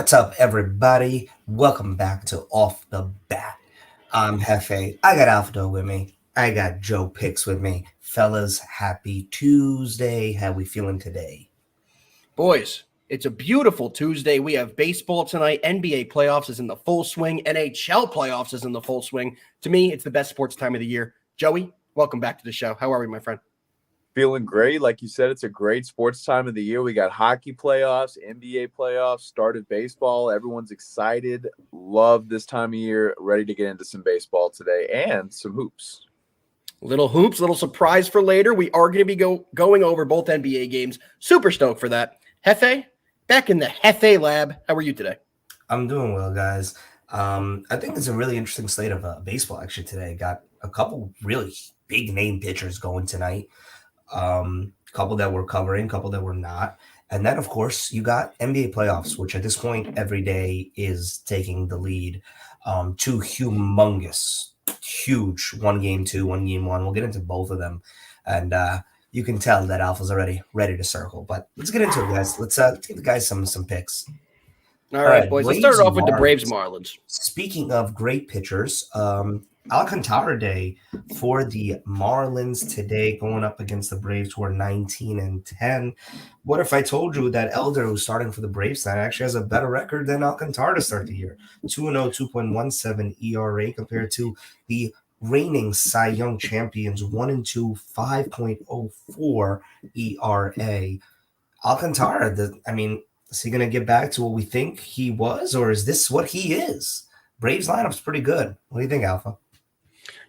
What's up, everybody? Welcome back to Off the Bat. I'm Hefe. I got Alfredo with me. I got Joe Picks with me. Fellas, happy Tuesday. How we feeling today? Boys, it's a beautiful Tuesday. We have baseball tonight. NBA playoffs is in the full swing. NHL playoffs is in the full swing. To me, it's the best sports time of the year. Joey, welcome back to the show. How are we, my friend? Feeling great. Like you said, it's a great sports time of the year. We got hockey playoffs, NBA playoffs, started baseball. Everyone's excited. Love this time of year. Ready to get into some baseball today and some hoops. Little hoops, little surprise for later. We are going to be going over both NBA games. Super stoked for that. Hefe, back in the Hefe lab. How are you today? I'm doing well, guys. I think it's a really interesting slate of baseball actually today. Got a couple really big name pitchers going tonight. Couple that we're covering, couple that we're not. And then, of course, you got NBA playoffs, which at this point every day is taking the lead. Two humongous, huge 1 game 2, 1 game 1. We'll get into both of them. And you can tell that Alpha's already ready to circle. But let's get into it, guys. Let's give the guys some picks. All right, boys. Let's start off with the Braves Marlins. Speaking of great pitchers, Alcantara Day for the Marlins today, going up against the Braves, who are 19-10. What if I told you that Elder, who's starting for the Braves tonight, actually has a better record than Alcantara to start the year? 2-0, 2.17 ERA compared to the reigning Cy Young champions, 1-2, 5.04 ERA. Alcantara, is he going to get back to what we think he was, or is this what he is? Braves lineup's pretty good. What do you think, Alpha?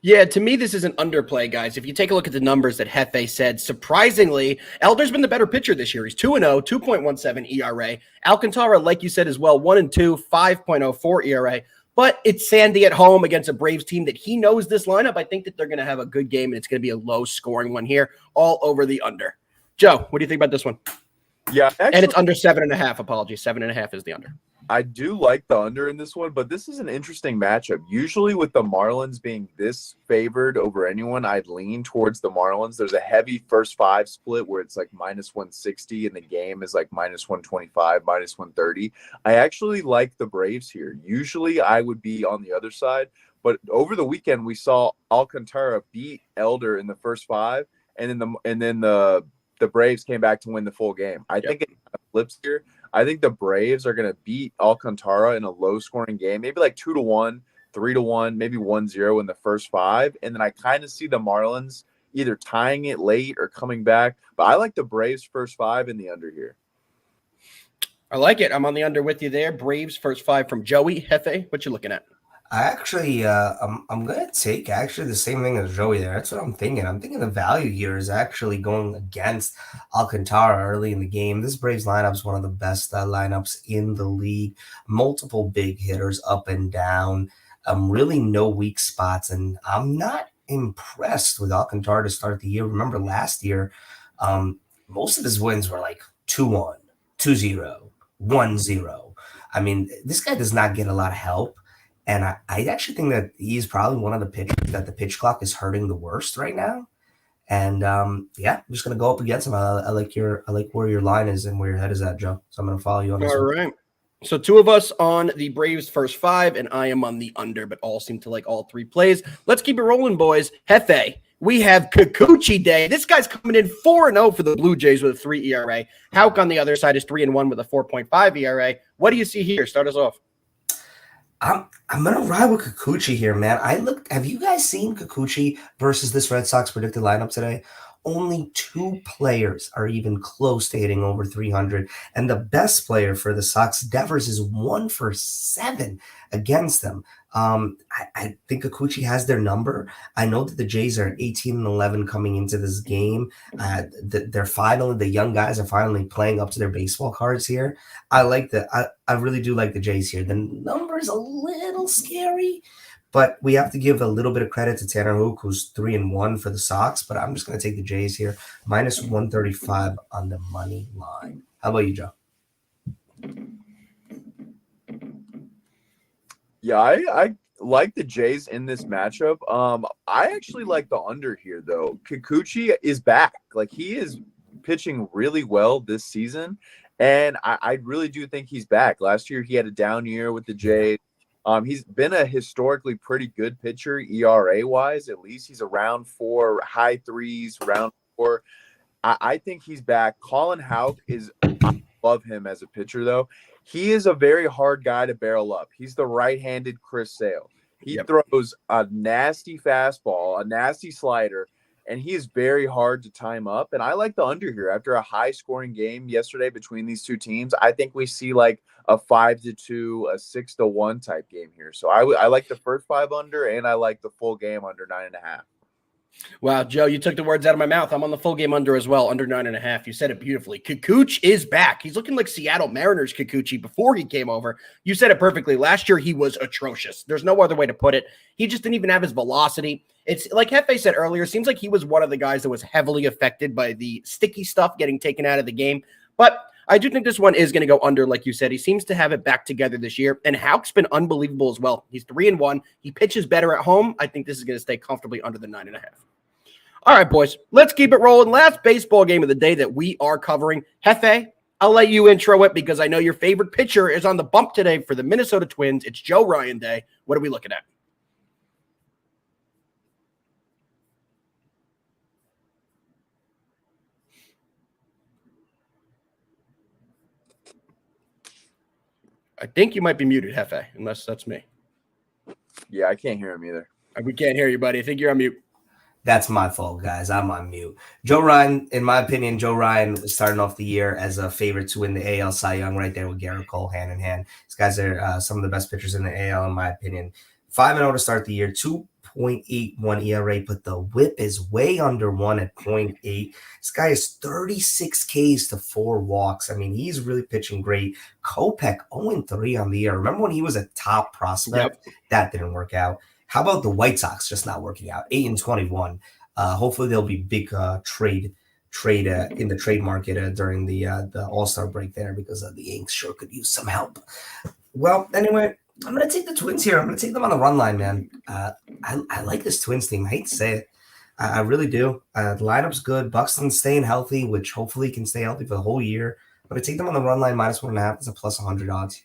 Yeah, to me, this is an underplay, guys. If you take a look at the numbers that Hefe said, surprisingly, Elder's been the better pitcher this year. He's 2-0, 2.17 ERA. Alcantara, like you said as well, 1-2, 5.04 ERA. But it's Sandy at home against a Braves team that he knows this lineup. I think that they're going to have a good game, and it's going to be a low-scoring one here, all over the under. Joe, what do you think about this one? Yeah, actually, and it's under 7.5. Apologies, 7.5 is the under. I do like the under in this one, but this is an interesting matchup. Usually with the Marlins being this favored over anyone, I'd lean towards the Marlins. There's a heavy first five split where it's like minus 160 and the game is like minus 125, minus 130. I actually like the Braves here. Usually I would be on the other side, but over the weekend we saw Alcantara beat Elder in the first five, and then the Braves came back to win the full game. I think it flips here. I think the Braves are going to beat Alcantara in a low-scoring game, maybe like 2-1, 3-1, maybe 1-0 in the first five. And then I kind of see the Marlins either tying it late or coming back. But I like the Braves first five in the under here. I like it. I'm on the under with you there. Braves first five from Joey. Hefe, what you looking at? I actually, I'm going to take the same thing as Joey there. That's what I'm thinking. I'm thinking the value here is actually going against Alcantara early in the game. This Braves lineup is one of the best lineups in the league. Multiple big hitters up and down. Really no weak spots. And I'm not impressed with Alcantara to start the year. Remember last year, most of his wins were like 2-1, 2-0, 1-0. I mean, this guy does not get a lot of help. And I actually think that he's probably one of the pitchers that the pitch clock is hurting the worst right now. And I'm just gonna go up against him. I like where your line is and where your head is at, Joe. So I'm gonna follow you on this. All right. So two of us on the Braves first five, and I am on the under, but all seem to like all three plays. Let's keep it rolling, boys. Hefe, we have Kikuchi Day. This guy's coming in 4-0 for the Blue Jays with a 3 ERA. Houck on the other side is 3-1 with a 4.5 ERA. What do you see here? Start us off. I'm gonna ride with Kikuchi here, man. Have you guys seen Kikuchi versus this Red Sox predicted lineup today? Only 2 players are even close to hitting over 300, and the best player for the Sox, Devers, is 1 for 7 against them. I think Kikuchi has their number. I know that the Jays are 18-11 coming into this game. The young guys are finally playing up to their baseball cards here. I really do like the Jays here. The number is a little scary, but we have to give a little bit of credit to Tanner Houck, who's 3-1 for the Sox. But I'm just going to take the Jays here, minus 135 on the money line. How about you, Joe? Yeah, I like the Jays in this matchup. I actually like the under here, though. Kikuchi is back. Like, he is pitching really well this season. And I really do think he's back. Last year, he had a down year with the Jays. He's been a historically pretty good pitcher, ERA wise. At least he's around 4, high 3s, around 4. I think he's back. Colin Houck I love him as a pitcher, though. He is a very hard guy to barrel up. He's the right-handed Chris Sale. He throws a nasty fastball, a nasty slider, and he is very hard to time up. And I like the under here. After a high-scoring game yesterday between these two teams, I think we see like a 5-2, a 6-1 type game here. So I like the first 5 under, and I like the full game under 9.5. Wow, Joe, you took the words out of my mouth. I'm on the full game under as well, under 9.5. You said it beautifully. Kikuchi is back. He's looking like Seattle Mariners Kikuchi before he came over. You said it perfectly. Last year, he was atrocious. There's no other way to put it. He just didn't even have his velocity. It's like Hefe said earlier, seems like he was one of the guys that was heavily affected by the sticky stuff getting taken out of the game. But I do think this one is going to go under, like you said. He seems to have it back together this year. And Houck's been unbelievable as well. He's 3-1. He pitches better at home. I think this is going to stay comfortably under the 9.5. All right, boys, let's keep it rolling. Last baseball game of the day that we are covering. Hefe, I'll let you intro it because I know your favorite pitcher is on the bump today for the Minnesota Twins. It's Joe Ryan Day. What are we looking at? I think you might be muted, Hefe, unless that's me. Yeah, I can't hear him either. We can't hear you, buddy. I think you're on mute. That's my fault, guys. I'm on mute. Joe Ryan, in my opinion, Joe Ryan is starting off the year as a favorite to win the AL Cy Young right there with Garrett Cole hand in hand. These guys are some of the best pitchers in the AL, in my opinion. 5-0 to start the year, 2.81 ERA, but the whip is way under 1 at 0.8. This guy is 36 Ks to 4 walks. I mean, he's really pitching great. Kopech 0-3 on the year. Remember when he was a top prospect? Yep. That didn't work out. How about the White Sox just not working out? 8-21. Hopefully there'll be big trade in the trade market during the All-Star break there because the Yanks sure could use some help. Well, anyway, I'm going to take the Twins here. I'm going to take them on the run line, man. I like this Twins team. I hate to say it. I really do. The lineup's good. Buxton's staying healthy, which hopefully can stay healthy for the whole year. I'm going to take them on the run line -1.5. It's a plus 100 odds.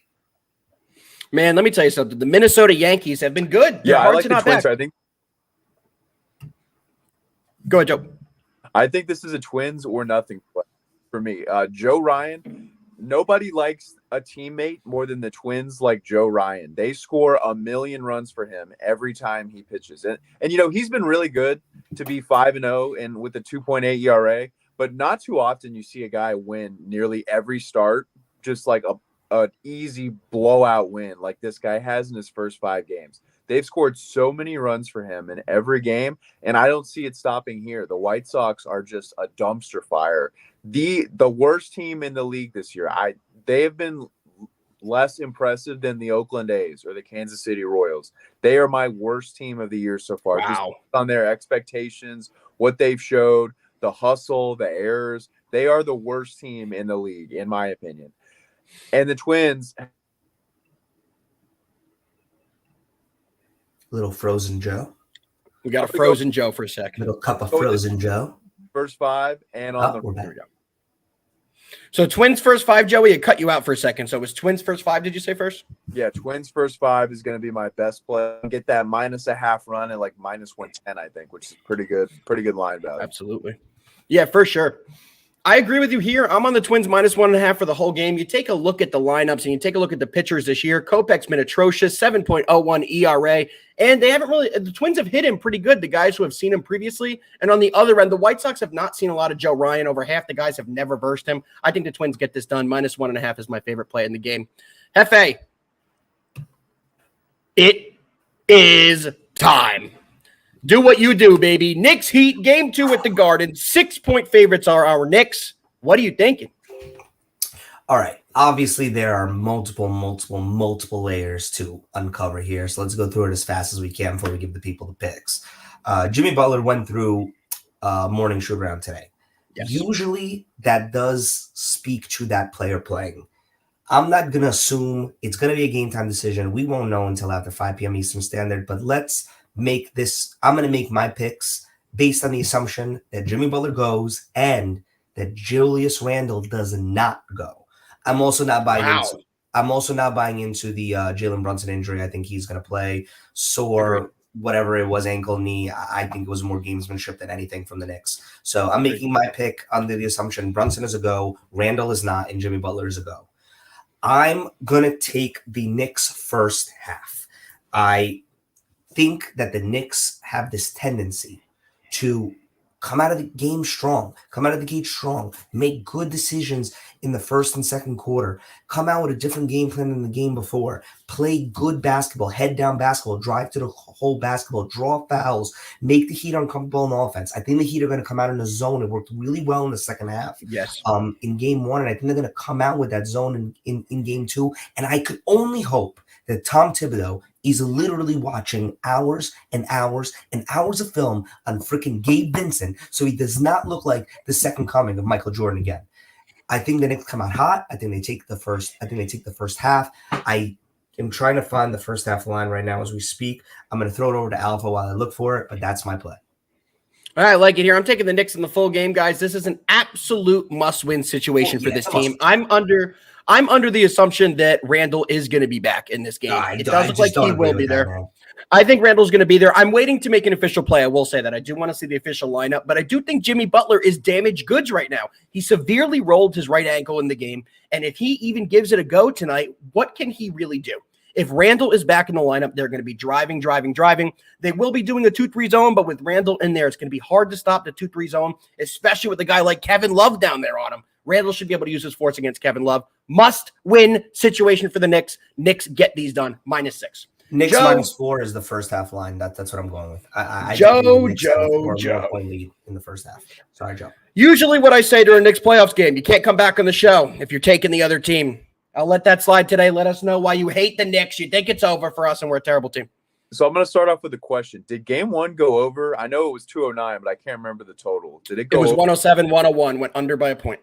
Man, let me tell you something. The Minnesota Yankees have been good. Yeah, I like the Twins. I think. Go ahead, Joe. I think this is a Twins or nothing play for me. Joe Ryan, nobody likes a teammate more than the Twins like Joe Ryan. They score 1,000,000 runs for him every time he pitches. And you know, he's been really good to be 5-0 and with a 2.8 ERA, but not too often you see a guy win nearly every start, just like an easy blowout win like this guy has in his first 5 games. They've scored so many runs for him in every game, and I don't see it stopping here. The White Sox are just a dumpster fire. The worst team in the league this year. They have been less impressive than the Oakland A's or the Kansas City Royals. They are my worst team of the year so far. Wow. Just on their expectations, what they've showed, the hustle, the errors. They are the worst team in the league, in my opinion. And the Twins. Little frozen Joe. We got a frozen Joe for a second. Little cup of frozen Joe. First 5 and on the. Here we go. So Twins first 5, Joey. It cut you out for a second. So it was Twins first 5. Did you say first? Yeah, Twins first 5 is going to be my best play. Get that -0.5 run at like -110, I think, which is pretty good line value. Absolutely. Yeah, for sure. I agree with you here. I'm on the Twins -1.5 for the whole game. You take a look at the lineups and you take a look at the pitchers this year. Kopech's been atrocious, 7.01 ERA, and they haven't really – the Twins have hit him pretty good, the guys who have seen him previously. And on the other end, the White Sox have not seen a lot of Joe Ryan. Over half the guys have never versed him. I think the Twins get this done. -1.5 is my favorite play in the game. Hefe, it is time. Do what you do, baby. Knicks Heat, game 2 at the Garden. 6-point favorites are our Knicks. What are you thinking? All right. Obviously, there are multiple layers to uncover here. So let's go through it as fast as we can before we give the people the picks. Jimmy Butler went through morning shoot around today. Yes. Usually, that does speak to that player playing. I'm not going to assume it's going to be a game time decision. We won't know until after 5 p.m. Eastern Standard, but let's make this. I'm going to make my picks based on the assumption that Jimmy Butler goes and that Julius Randle does not go. I'm also not buying Wow. into. I'm also not buying into the Jalen Brunson injury. I think he's going to play sore, Agreed. whatever it was, ankle, knee. I think it was more gamesmanship than anything from the Knicks. So I'm Agreed. making my pick under the assumption Brunson is a go, Randall is not, and Jimmy Butler is a go. I'm going to take the Knicks first half. I think that the Knicks have this tendency to come out of the game strong, come out of the gate strong, make good decisions in the first and second quarter, come out with a different game plan than the game before, play good basketball, head down basketball, drive to the whole basketball, draw fouls, make the Heat uncomfortable in offense. I think the Heat are going to come out in a zone. It worked really well in the second half. Yes. In game one, and I think they're going to come out with that zone in game two. And I could only hope that Tom Thibodeau is literally watching hours and hours and hours of film on freaking Gabe Vincent, so he does not look like the second coming of Michael Jordan again. I think the Knicks come out hot. I think they take the first. I think they take the first half. I am trying to find the first half line right now as we speak. I'm going to throw it over to Alpha while I look for it, but that's my play. All right, I like it here. I'm taking the Knicks in the full game, guys. This is an absolute must-win situation for this team. I'm under the assumption that Randall is going to be back in this game. It does look like he will be there. Man. I think Randall's going to be there. I'm waiting to make an official play. I will say that. I do want to see the official lineup, but I do think Jimmy Butler is damaged goods right now. He severely rolled his right ankle in the game, and if he even gives it a go tonight, what can he really do? If Randall is back in the lineup, they're going to be driving. They will be doing a 2-3 zone, but with Randall in there, it's going to be hard to stop the 2-3 zone, especially with a guy like Kevin Love down there on him. Randall should be able to use his force against Kevin Love. Must-win situation for the Knicks. Knicks get these done. -6. Knicks Joe, -4 is the first half line. That's what I'm going with. Joe. Point lead in the first half. Sorry, Joe. Usually what I say during Knicks playoffs game, you can't come back on the show if you're taking the other team. I'll let that slide today. Let us know why you hate the Knicks. You think it's over for us and we're a terrible team. So I'm going to start off with a question. Did game one go over? I know it was 209, but I can't remember the total. Did it go It was over? 107-101, went under by a point.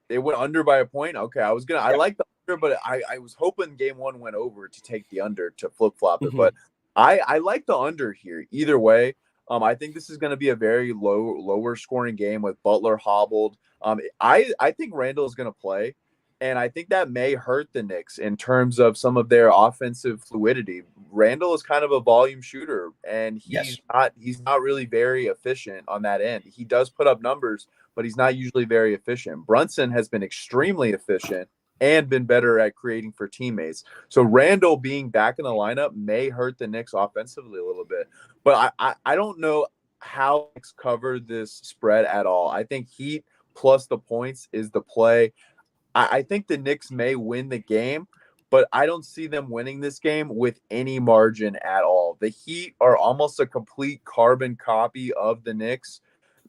It went under by a point. Okay. I like the under, but I was hoping game one went over to take the under to flip-flop it. Mhm. But I like the under here. Either way, I think this is going to be a very lower scoring game with Butler hobbled. I think Randall is going to play, and I think that may hurt the Knicks in terms of some of their offensive fluidity. Randall is kind of a volume shooter, and he's not really very efficient on that end. He does put up numbers, but he's not usually very efficient. Brunson has been extremely efficient and been better at creating for teammates. So Randall being back in the lineup may hurt the Knicks offensively a little bit. But I don't know how Knicks cover this spread at all. I think Heat plus the points is the play. I think the Knicks may win the game, but I don't see them winning this game with any margin at all. The Heat are almost a complete carbon copy of the Knicks.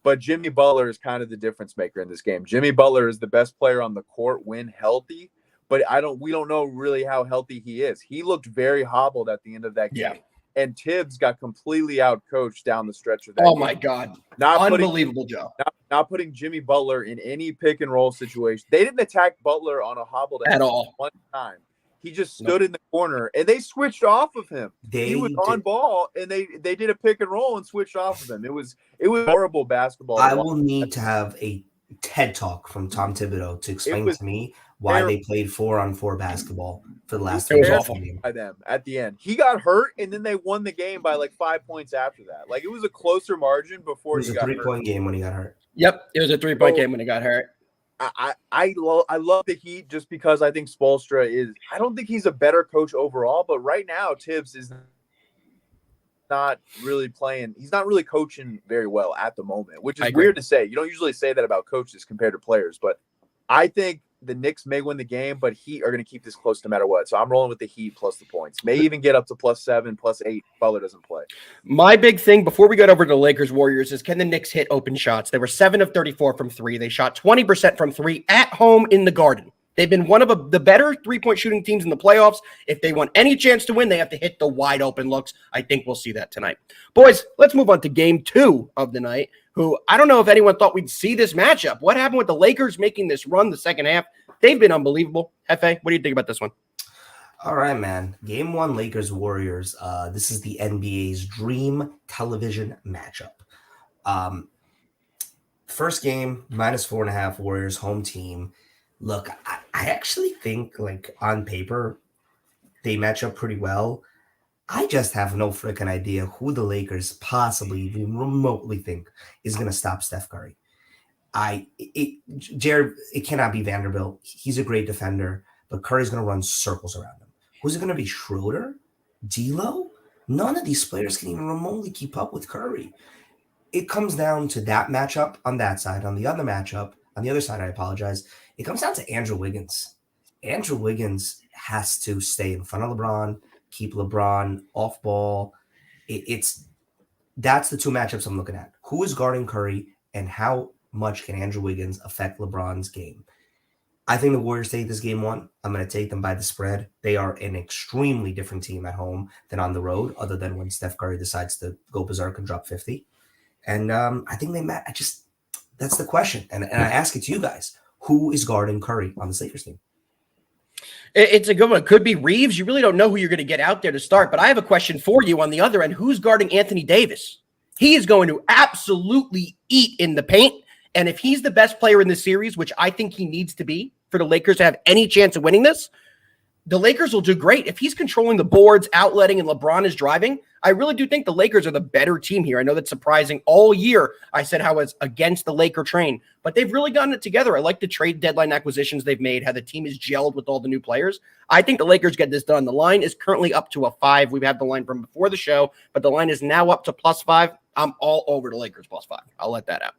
But Jimmy Butler is kind of the difference maker in this game. Jimmy Butler is the best player on the court when healthy, but we don't know really how healthy he is. He looked very hobbled at the end of that game. Yeah. And Tibbs got completely outcoached down the stretch of that game. My God. Unbelievable, Joe. Not putting Jimmy Butler in any pick and roll situation. They didn't attack Butler on a hobbled at all one time. He just stood in the corner, and they switched off of him. He was on ball, and they did a pick and roll and switched off of him. It was horrible basketball. I will need to have a TED talk from Tom Thibodeau to explain to me why they played 4-on-4 basketball for the last 3 years. By them at the end. He got hurt, and then they won the game by like 5 points after that. Like, it was a closer margin before he got hurt. It was a 3-point game when he got hurt. Yep, it was a 3-point game when he got hurt. I love the Heat just because I think Spoelstra is – I don't think he's a better coach overall, but right now Tibbs is not really playing – he's not really coaching very well at the moment, which is weird to say. You don't usually say that about coaches compared to players, but I think the Knicks may win the game, but Heat are going to keep this close no matter what. So I'm rolling with the Heat plus the points. May even get up to +7, +8. Butler doesn't play. My big thing before we get over to Lakers Warriors is, can the Knicks hit open shots? They were 7 of 34 from 3. They shot 20% from 3 at home in the Garden. They've been one of the better three-point shooting teams in the playoffs. If they want any chance to win, they have to hit the wide open looks. I think we'll see that tonight. Boys, let's move on to game 2 of the night, who I don't know if anyone thought we'd see this matchup. What happened with the Lakers making this run the second half? They've been unbelievable. Hefe, what do you think about this one? All right, man. Game 1, Lakers Warriors. This is the NBA's dream television matchup. First game, -4.5 Warriors, home team. Look, I actually think, like, on paper, they match up pretty well. I just have no freaking idea who the Lakers possibly even remotely think is going to stop Steph Curry. Jared, it cannot be Vanderbilt. He's a great defender, but Curry's going to run circles around him. Who's it going to be? Schroeder? D'Lo? None of these players can even remotely keep up with Curry. It comes down to that matchup on that side. On the other matchup, on the other side, I apologize. It comes down to Andrew Wiggins. Andrew Wiggins has to stay in front of LeBron, keep LeBron off ball. That's the two matchups I'm looking at. Who is guarding Curry, and how much can Andrew Wiggins affect LeBron's game? I think the Warriors take this game 1. I'm going to take them by the spread. They are an extremely different team at home than on the road, other than when Steph Curry decides to go berserk and drop 50. And I think that's the question. And I ask it to you guys. Who is guarding Curry on the Lakers team? It's a good one. It could be Reeves. You really don't know who you're going to get out there to start. But I have a question for you on the other end. Who's guarding Anthony Davis? He is going to absolutely eat in the paint. And if he's the best player in the series, which I think he needs to be for the Lakers to have any chance of winning this, the Lakers will do great. If he's controlling the boards, outletting, and LeBron is driving, I really do think the Lakers are the better team here. I know that's surprising. All year, I said how I was against the Laker train, but they've really gotten it together. I like the trade deadline acquisitions they've made, how the team is gelled with all the new players. I think the Lakers get this done. The line is currently up to a 5. We've had the line from before the show, but the line is now up to +5. I'm all over the Lakers +5. I'll let that out.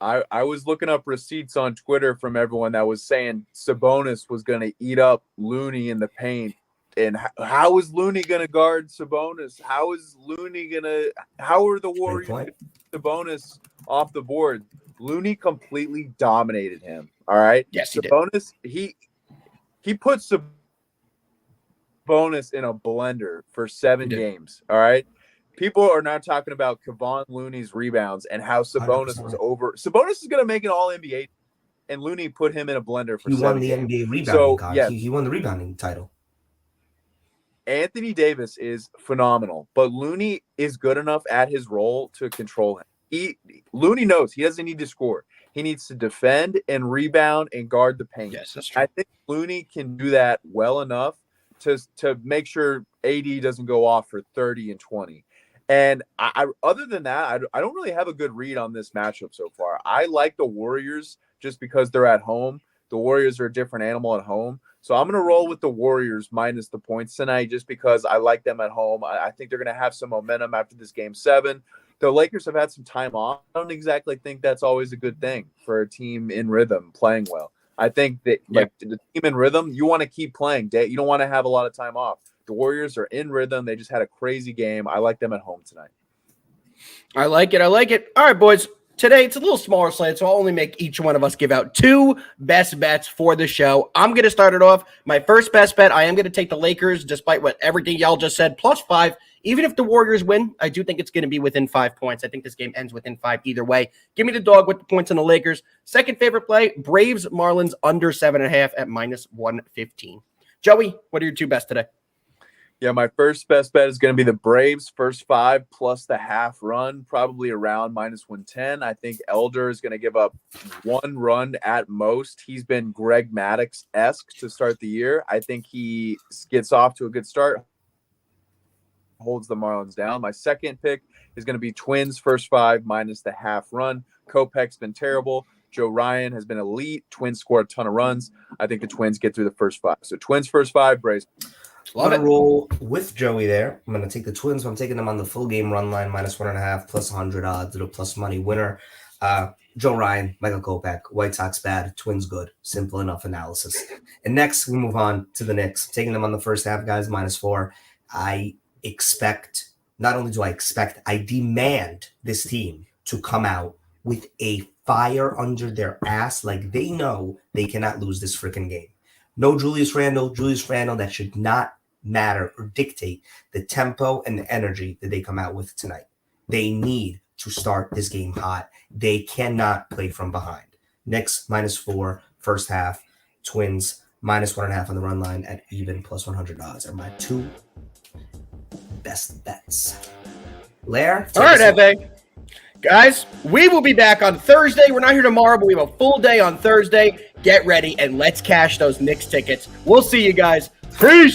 I was looking up receipts on Twitter from everyone that was saying Sabonis was going to eat up Looney in the paint. And how is Looney going to guard Sabonis? How are the Warriors Sabonis off the board? Looney completely dominated him. All right. Yes, he Sabonis, did. He put Sabonis in a blender for 7 games. All right. People are now talking about Kevon Looney's rebounds and how Sabonis was over. Sabonis is going to make an All-NBA, and Looney put him in a blender for 7 games. He won the NBA rebounding. Yeah. He won the rebounding title. Anthony Davis is phenomenal, but Looney is good enough at his role to control him. Looney knows he doesn't need to score. He needs to defend and rebound and guard the paint. Yes, that's true. I think Looney can do that well enough to make sure AD doesn't go off for 30 and 20. And other than that, I don't really have a good read on this matchup so far. I like the Warriors just because they're at home. The Warriors are a different animal at home. So I'm going to roll with the Warriors minus the points tonight just because I like them at home. I think they're going to have some momentum after this game 7. The Lakers have had some time off. I don't exactly think that's always a good thing for a team in rhythm playing well. I think that the team in rhythm, you want to keep playing. You don't want to have a lot of time off. The Warriors are in rhythm. They just had a crazy game. I like them at home tonight. I like it. All right, boys. Today, it's a little smaller slate, so I'll only make each one of us give out 2 best bets for the show. I'm going to start it off. My first best bet, I am going to take the Lakers, despite what everything y'all just said, +5. Even if the Warriors win, I do think it's going to be within 5 points. I think this game ends within 5 either way. Give me the dog with the points on the Lakers. Second favorite play, Braves Marlins under 7.5 at -115. Joey, what are your 2 best today? Yeah, my first best bet is going to be the Braves first 5 plus the half run, probably around -110. I think Elder is going to give up 1 run at most. He's been Greg Maddux-esque to start the year. I think he gets off to a good start, holds the Marlins down. My second pick is going to be Twins first 5 minus the half run. Kopech's been terrible. Joe Ryan has been elite. Twins score a ton of runs. I think the Twins get through the first 5. So Twins first 5, Braves. I'm going to roll with Joey there. I'm going to take the Twins. I'm taking them on the full game run line, -1.5, +100 odds. Little plus money winner. Joe Ryan, Michael Kopech, White Sox bad, Twins good. Simple enough analysis. And next, we move on to the Knicks. I'm taking them on the first half, guys, -4. Not only do I expect, I demand this team to come out with a fire under their ass like they know they cannot lose this freaking game. No Julius Randle, that should not matter or dictate the tempo and the energy that they come out with tonight. They need to start this game hot. They cannot play from behind. Knicks -4, first half. Twins -1.5 on the run line at even +100 odds are my 2 best bets. Lair? All right, Hefe. Guys, we will be back on Thursday. We're not here tomorrow, but we have a full day on Thursday. Get ready and let's cash those Knicks tickets. We'll see you guys. Peace.